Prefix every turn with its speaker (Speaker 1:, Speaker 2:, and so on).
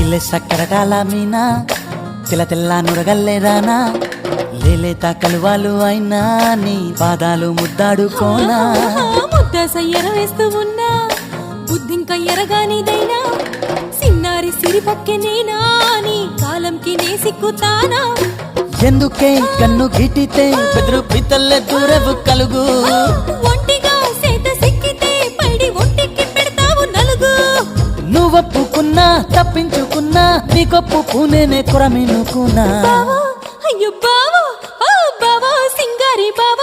Speaker 1: జిల్లె సక్కరటాల మీనా తెల్ల తెల్ల నురగల్లెరానా లేలేత కలువాలు అయినా నీ పాదాలు ముద్దాడుకోనా
Speaker 2: ముద్దాస ఎరవేస్తూ ఉన్నా బుద్ధింక ఎరగానిదైనా సిన్నారి సిరిపక్కె నేనా నీ కాలంకి నే సిక్కుతానా
Speaker 1: ఎందుకే కన్ను గిటితే బెదురు పితల్లె దూరవు కలుగు
Speaker 2: ఒంటిగా సేత సిక్కితే పైడి ఒంటికి పెడతావు నలుగు
Speaker 1: నువ్వొప్పుకున్నా తప్పించుకున్నా నీకొప్పు పూనేనే కొరమినుకున్నా
Speaker 2: బావో అయ్యో బావో ఓ బావో సింగారి బావో